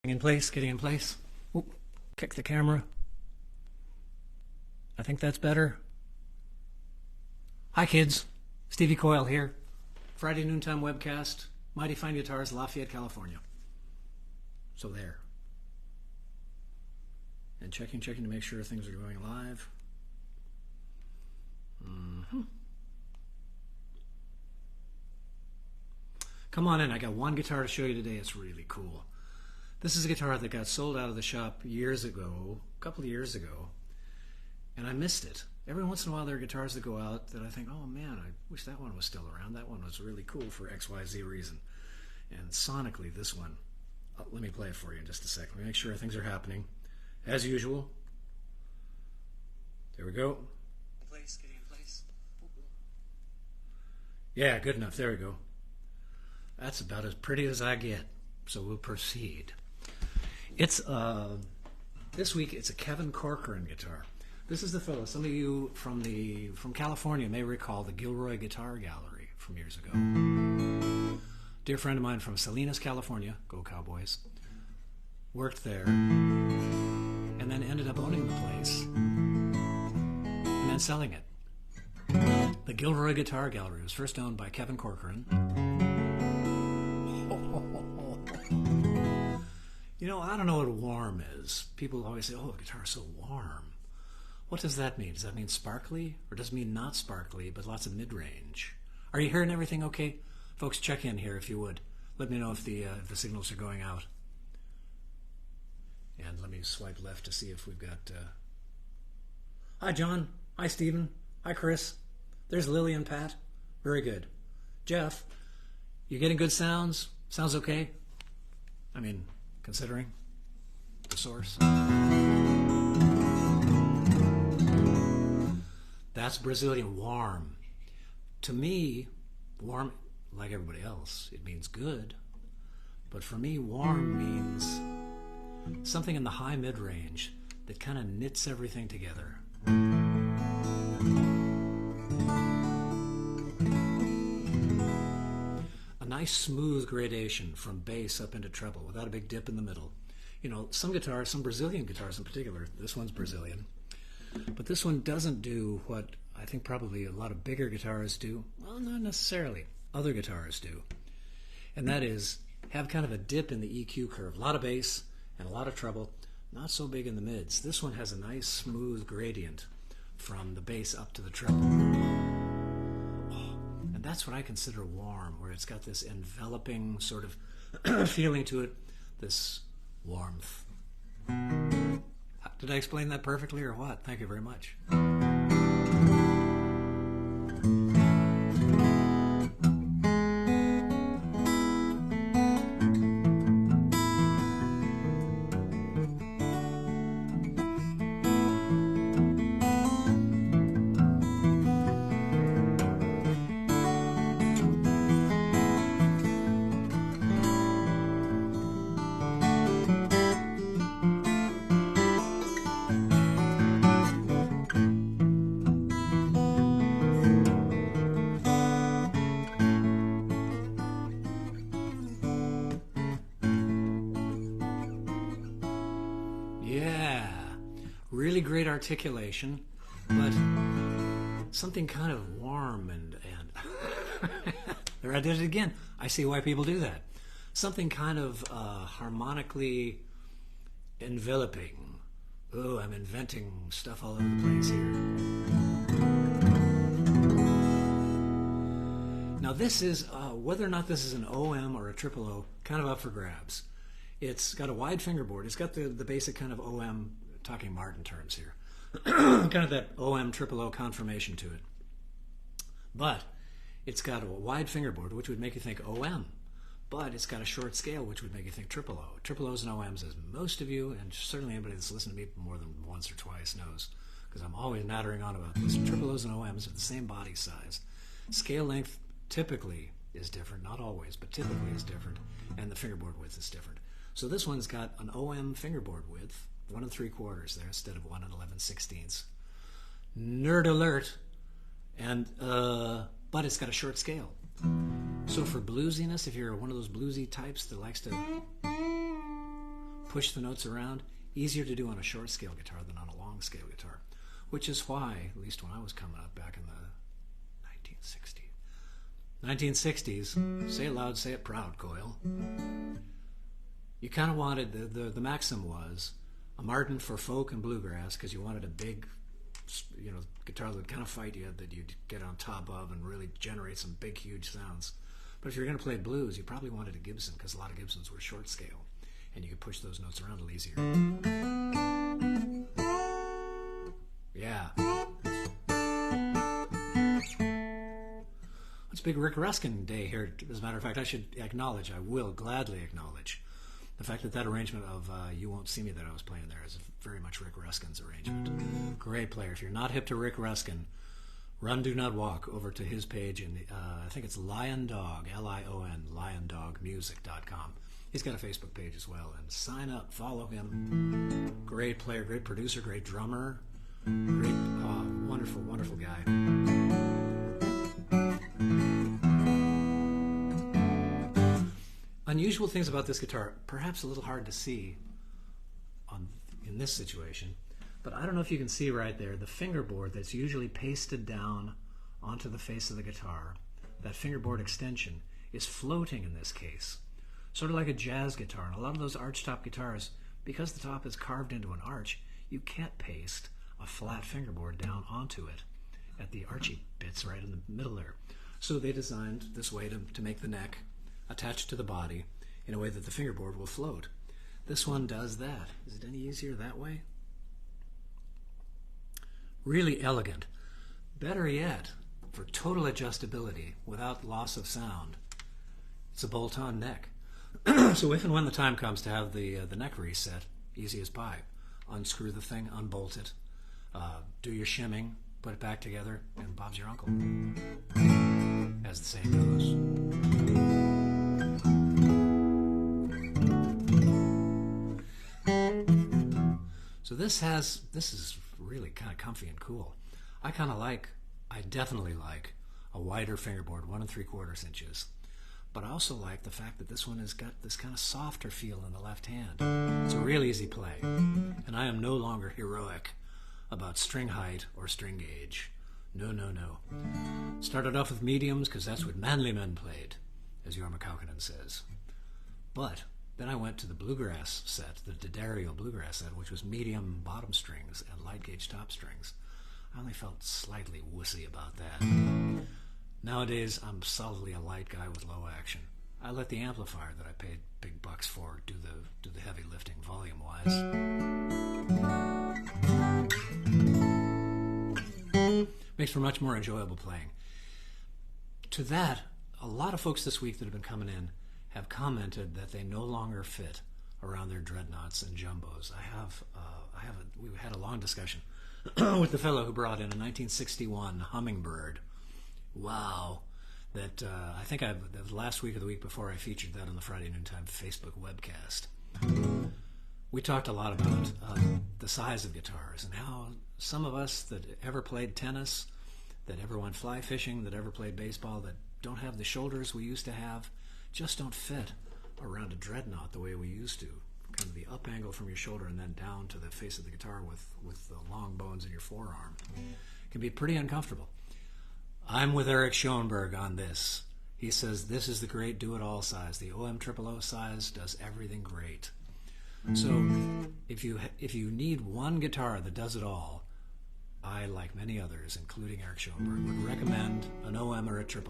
Getting in place. Oop, kick the camera. I think that's better. Hi kids, Stevie Coyle here. Friday noontime webcast, Mighty Fine Guitars, Lafayette, California. So there. And checking to make sure things are going live. Come on in, I got one guitar to show you today. It's really cool. This is a guitar that got sold out of the shop years ago, a couple of years ago, and I missed it. Every once in a while there are guitars that go out that I think, oh man, I wish that one was still around. That one was really cool for XYZ reason. And sonically, this one, let me play it for you in just a second. Let me make sure things are happening. As usual. There we go. Getting in place. Yeah, good enough. There we go. That's about as pretty as I get. So we'll proceed. It's this week it's a Kevin Corcoran guitar. This is the fellow. Some of you from California may recall the Gilroy Guitar Gallery from years ago. Dear friend of mine from Salinas, California, go Cowboys, worked there, and then ended up owning the place and then selling it. The Gilroy Guitar Gallery was first owned by Kevin Corcoran. You know, I don't know what warm is. People always say, oh, the guitar is so warm. What does that mean? Does that mean sparkly? Or does it mean not sparkly, but lots of mid-range? Are you hearing everything okay? Folks, check in here if you would. Let me know if the signals are going out. And let me swipe left to see if we've got... Hi, John. Hi, Stephen. Hi, Chris. There's Lily and Pat. Very good. Jeff, you getting good sounds? Sounds okay? I mean, considering the source. That's Brazilian warm. To me, warm, like everybody else, it means good. But for me, warm means something in the high mid-range that kind of knits everything together. A nice smooth gradation from bass up into treble without a big dip in the middle. You know, some guitars, some Brazilian guitars in particular, this one's Brazilian, but this one doesn't do what I think probably a lot of bigger guitars do. Well, not necessarily. Other guitars do. And that is have kind of a dip in the EQ curve. A lot of bass and a lot of treble, not so big in the mids. This one has a nice smooth gradient from the bass up to the treble. And that's what I consider warm, where it's got this enveloping sort of feeling to it, this warmth. Did I explain that perfectly or what? Thank you very much. Really great articulation, but something kind of warm and there I did it again. I see why people do that. Something kind of harmonically enveloping. Oh, I'm inventing stuff all over the place here. Now this is, whether or not this is an OM or a triple O, kind of up for grabs. It's got a wide fingerboard. It's got the basic kind of OM, talking Martin terms here, kind of that OM triple O conformation to it. But it's got a wide fingerboard, which would make you think OM. But it's got a short scale, which would make you think triple O. Triple O's and OMs, as most of you, and certainly anybody that's listened to me more than once or twice knows, because I'm always nattering on about this. Triple O's and OMs are the same body size. Scale length typically is different, not always, but typically is different, and the fingerboard width is different. So this one's got an OM fingerboard width, 1 3/4 there instead of 1 11/16. Nerd alert, and but it's got a short scale. So for bluesiness, if you're one of those bluesy types that likes to push the notes around. Easier to do on a short scale guitar than on a long scale guitar, which is why, at least when I was coming up back in the 1960s, say it loud, say it proud, Coyle. You kind of wanted, the maxim was a Martin for folk and bluegrass, because you wanted a big, guitar that would kind of fight you, that you'd get on top of and really generate some big, huge sounds. But if you're going to play blues, you probably wanted a Gibson, because a lot of Gibsons were short scale, and you could push those notes around a little easier. Yeah. It's Big Rick Ruskin Day here. As a matter of fact, I will gladly acknowledge the fact that arrangement of You Won't See Me that I was playing there is very much Rick Ruskin's arrangement. Great player. If you're not hip to Rick Ruskin, run, do not walk over to his page, and I think it's Lion Dog, Lion, liondogmusic.com. He's got a Facebook page as well, and sign up, follow him. Great player, great producer, great drummer, great, wonderful, wonderful guy. Unusual things about this guitar, perhaps a little hard to see in this situation, but I don't know if you can see right there, the fingerboard that's usually pasted down onto the face of the guitar, that fingerboard extension is floating in this case, sort of like a jazz guitar. And a lot of those archtop guitars, because the top is carved into an arch, you can't paste a flat fingerboard down onto it at the archy bits right in the middle there. So they designed this way to make the neck attached to the body in a way that the fingerboard will float. This one does that. Is it any easier that way? Really elegant. Better yet, for total adjustability without loss of sound, it's a bolt-on neck. So if and when the time comes to have the neck reset, easy as pie. Unscrew the thing, unbolt it, do your shimming, put it back together, and Bob's your uncle, as the saying goes. So this is really kind of comfy and cool. I definitely like a wider fingerboard, 1 3/4 inches. But I also like the fact that this one has got this kind of softer feel in the left hand. It's a real easy play. And I am no longer heroic about string height or string gauge. No, no, no. Started off with mediums because that's what manly men played, as Jorma Kaukonen says. But then I went to the bluegrass set, the D'Addario bluegrass set, which was medium bottom strings and light gauge top strings. I only felt slightly wussy about that. Nowadays, I'm solidly a light guy with low action. I let the amplifier that I paid big bucks for do the heavy lifting volume-wise. Makes for much more enjoyable playing. To that, a lot of folks this week that have been coming in have commented that they no longer fit around their dreadnoughts and jumbos. We had a long discussion with the fellow who brought in a 1961 Hummingbird. Wow. That I think the last week or the week before I featured that on the Friday Noontime Facebook webcast. We talked a lot about the size of guitars and how some of us that ever played tennis, that ever went fly fishing, that ever played baseball, that don't have the shoulders we used to have, just don't fit around a dreadnought the way we used to. Kind of the up angle from your shoulder and then down to the face of the guitar with the long bones in your forearm. It can be pretty uncomfortable. I'm with Eric Schoenberg on this. He says this is the great do-it-all size. The OM000 size does everything great. So if you need one guitar that does it all, I, like many others, including Eric Schoenberg, would recommend an OM or a 000.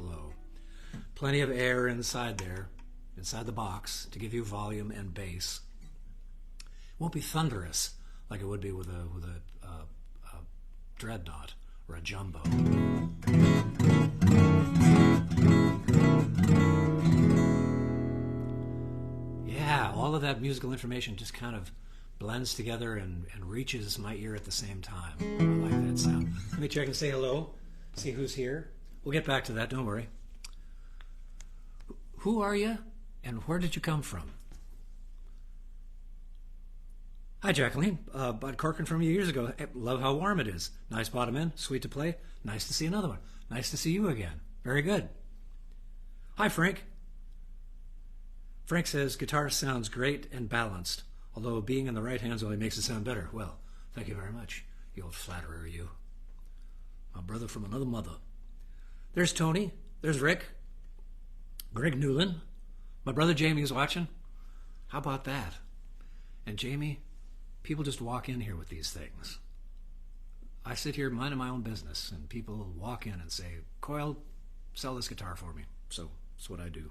Plenty of air inside there, inside the box, to give you volume and bass. It won't be thunderous like it would be with a dreadnought or a jumbo. Yeah, all of that musical information just kind of blends together and reaches my ear at the same time. I like that sound. Let me check and say hello, see who's here. We'll get back to that, don't worry. Who are you, and where did you come from? Hi, Jacqueline. Bought Corcoran from you years ago. Love how warm it is. Nice bottom end, sweet to play. Nice to see another one. Nice to see you again. Very good. Hi, Frank. Frank says, guitar sounds great and balanced, although being in the right hands only makes it sound better. Well, thank you very much, you old flatterer, you. My brother from another mother. There's Tony. There's Rick. Greg Newland. My brother Jamie is watching. How about that? And Jamie, people just walk in here with these things. I sit here minding my own business, and people walk in and say, Coyle, sell this guitar for me. So that's what I do.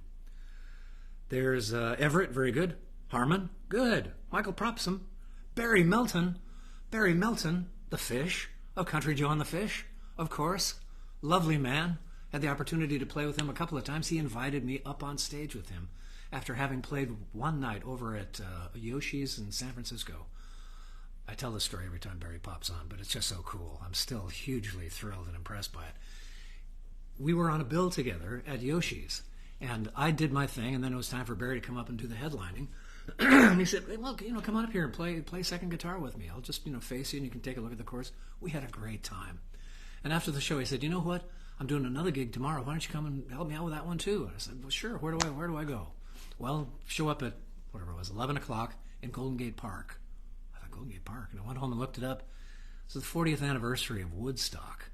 There's Everett, very good. Harmon, good. Michael Propson. Barry Melton. Barry Melton, the Fish, of Country Joe and the Fish, of course. Lovely man. Had the opportunity to play with him a couple of times. He invited me up on stage with him after having played one night over at Yoshi's in San Francisco. I tell this story every time Barry pops on, but it's just so cool. I'm still hugely thrilled and impressed by it. We were on a bill together at Yoshi's, and I did my thing, and then it was time for Barry to come up and do the headlining. And he said, well, come on up here and play second guitar with me. I'll just, face you, and you can take a look at the chords. We had a great time. And after the show, he said, you know what? I'm doing another gig tomorrow. Why don't you come and help me out with that one, too? And I said, well, sure. Where do I go? Well, show up at, whatever it was, 11 o'clock in Golden Gate Park. I thought, Golden Gate Park? And I went home and looked it up. It's the 40th anniversary of Woodstock.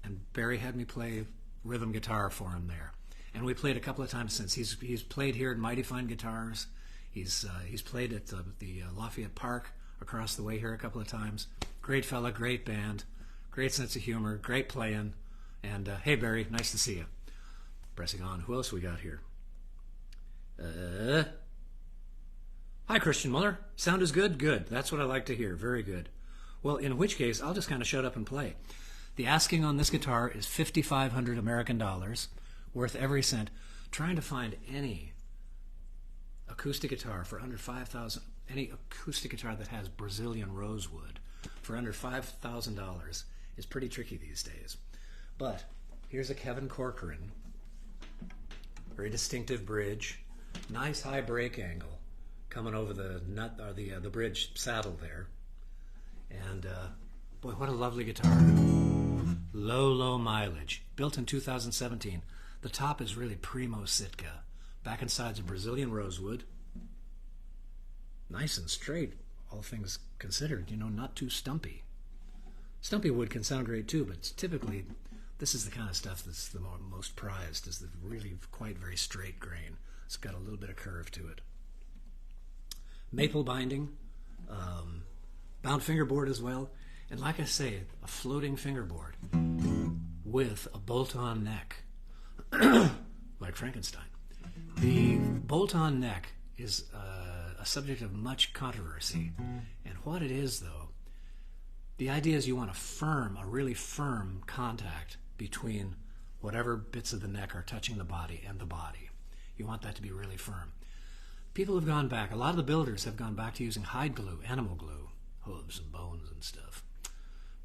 And Barry had me play rhythm guitar for him there. And we played a couple of times since. He's played here at Mighty Fine Guitars. He's played at the Lafayette Park across the way here a couple of times. Great fella, great band, great sense of humor, great playing. And hey, Barry, nice to see you. Pressing on. Who else we got here? Hi, Christian Muller. Sound is good? Good. That's what I like to hear. Very good. Well, in which case, I'll just kind of shut up and play. The asking on this guitar is $5,500 American dollars, worth every cent. Trying to find any acoustic guitar for under $5,000, any acoustic guitar that has Brazilian rosewood for under $5,000 is pretty tricky these days. But here's a Kevin Corcoran, very distinctive bridge, nice high break angle coming over the nut or the bridge saddle there, and boy, what a lovely guitar. Low mileage, built in 2017. The top is really primo Sitka. Back and sides of Brazilian rosewood. Nice and straight, all things considered, not too stumpy. Stumpy wood can sound great too, but typically this is the kind of stuff that's the most prized, is the really quite very straight grain. It's got a little bit of curve to it. Maple binding, bound fingerboard as well, and like I say, a floating fingerboard with a bolt-on neck, like Frankenstein. The bolt-on neck is a subject of much controversy, and what it is, though, the idea is you want a really firm contact between whatever bits of the neck are touching the body and the body. You want that to be really firm. People have gone back, a lot of the builders have gone back to using hide glue, animal glue, hooves and bones and stuff,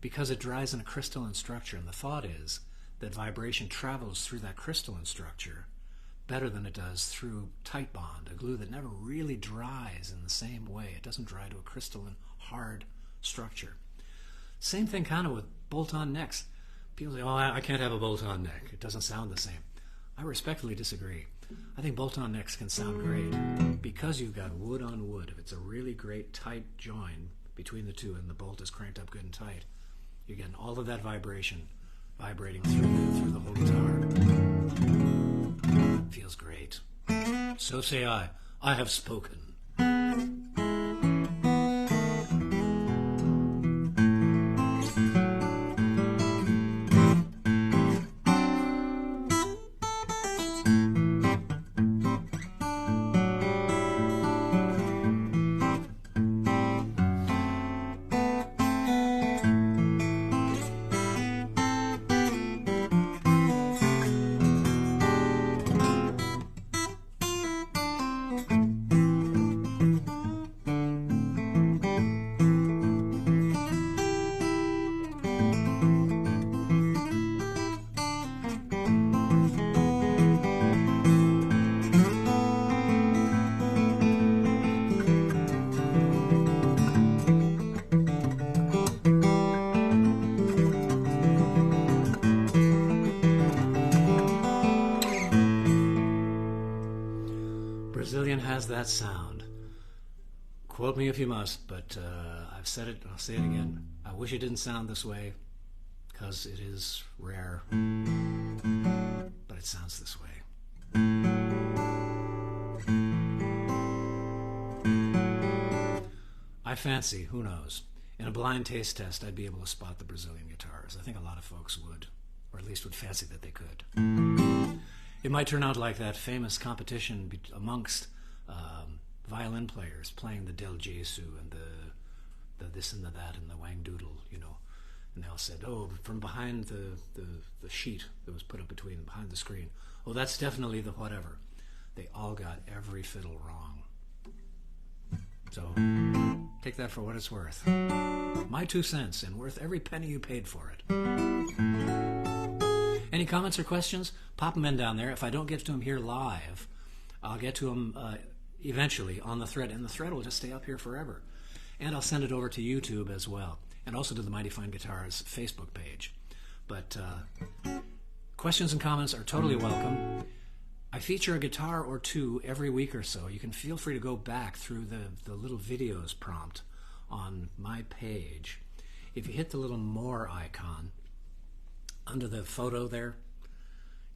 because it dries in a crystalline structure, and the thought is that vibration travels through that crystalline structure better than it does through tight bond, a glue that never really dries in the same way. It doesn't dry to a crystalline, hard structure. Same thing kind of with bolt-on necks. People say, oh, I can't have a bolt-on neck. It doesn't sound the same. I respectfully disagree. I think bolt-on necks can sound great because you've got wood on wood. If it's a really great tight join between the two and the bolt is cranked up good and tight, you're getting all of that vibration vibrating through the whole guitar. Feels great. So say I. I have spoken. Brazilian has that sound. Quote me if you must, but I've said it, I'll say it again. I wish it didn't sound this way, because it is rare, but it sounds this way. I fancy, who knows, in a blind taste test I'd be able to spot the Brazilian guitars. I think a lot of folks would, or at least would fancy that they could. It might turn out like that famous competition amongst violin players playing the Del Jesu and the this and the that and the Wang Doodle, you know. And they all said, oh, from behind the sheet that was put up behind the screen, oh, that's definitely the whatever. They all got every fiddle wrong. So take that for what it's worth. My 2 cents, and worth every penny you paid for it. Any comments or questions? Pop them in down there. If I don't get to them here live, I'll get to them eventually on the thread, and the thread will just stay up here forever. And I'll send it over to YouTube as well, and also to the Mighty Fine Guitars Facebook page. But questions and comments are totally welcome. I feature a guitar or two every week or so. You can feel free to go back through the little videos prompt on my page. If you hit the little more icon under the photo there,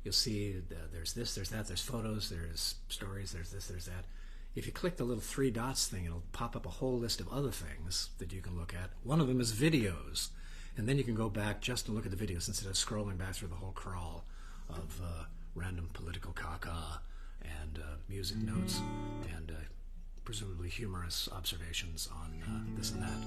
you'll see there's this, there's that, there's photos, there's stories, there's this, there's that. If you click the little 3 dots thing, it'll pop up a whole list of other things that you can look at. One of them is videos, and then you can go back just to look at the videos instead of scrolling back through the whole crawl of random political caca and music notes and presumably humorous observations on this and that.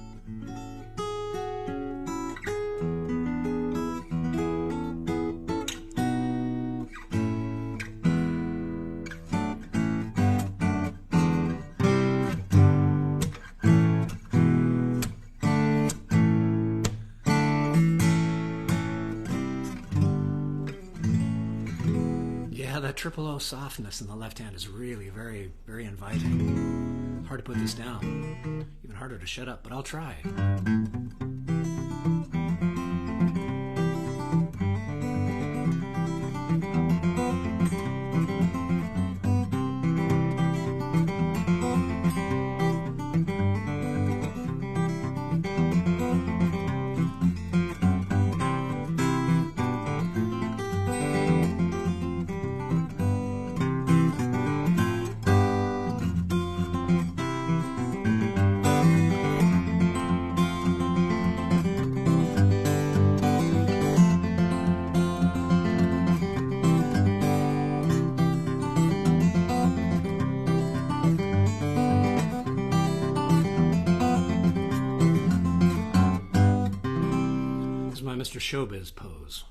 That triple O softness in the left hand is really very, very inviting. Hard to put this down. Even harder to shut up, but I'll try. Mr. Showbiz pose.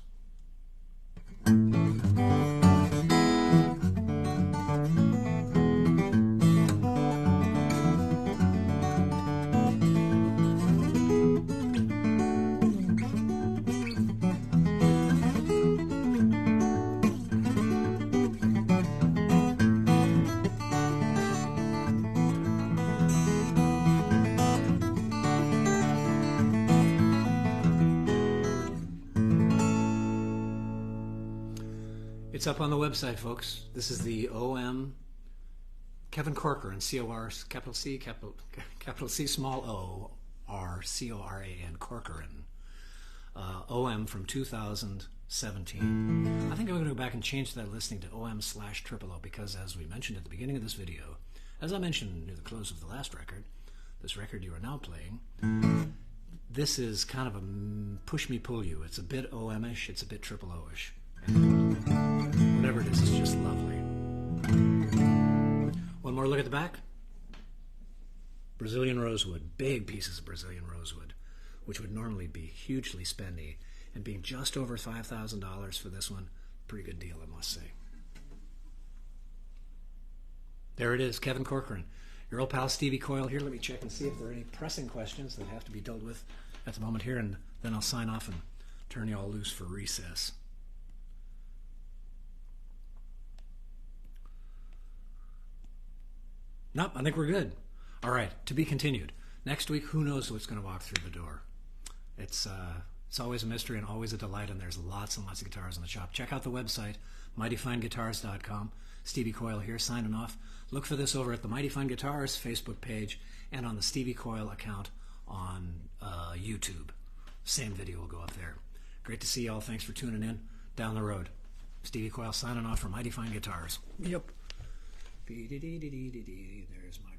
It's up on the website, folks. This is the OM Kevin Corcoran, C-O-R, capital C, capital C, small O, R, C-O-R-A-N, Corcoran, OM from 2017. I think I'm going to go back and change that listing to OM/triple O because, as we mentioned at the beginning of this video, as I mentioned near the close of the last record, this record you are now playing, this is kind of a push me, pull you. It's a bit OM-ish, it's a bit triple O-ish. Whatever it is, it's just lovely. One more look at the back. Brazilian rosewood, big pieces of Brazilian rosewood, which would normally be hugely spendy, and being just over $5,000 for this one, pretty good deal, I must say. There it is, Kevin Corcoran. Your old pal Stevie Coyle here. Let me check and see if there are any pressing questions that have to be dealt with at the moment here, and then I'll sign off and turn you all loose for recess. Nope, I think we're good. All right, to be continued. Next week, who knows what's going to walk through the door? It's always a mystery and always a delight, and there's lots and lots of guitars in the shop. Check out the website, mightyfineguitars.com. Stevie Coyle here, signing off. Look for this over at the Mighty Fine Guitars Facebook page and on the Stevie Coyle account on YouTube. Same video will go up there. Great to see y'all. Thanks for tuning in. Down the road. Stevie Coyle signing off from Mighty Fine Guitars. Yep. There's my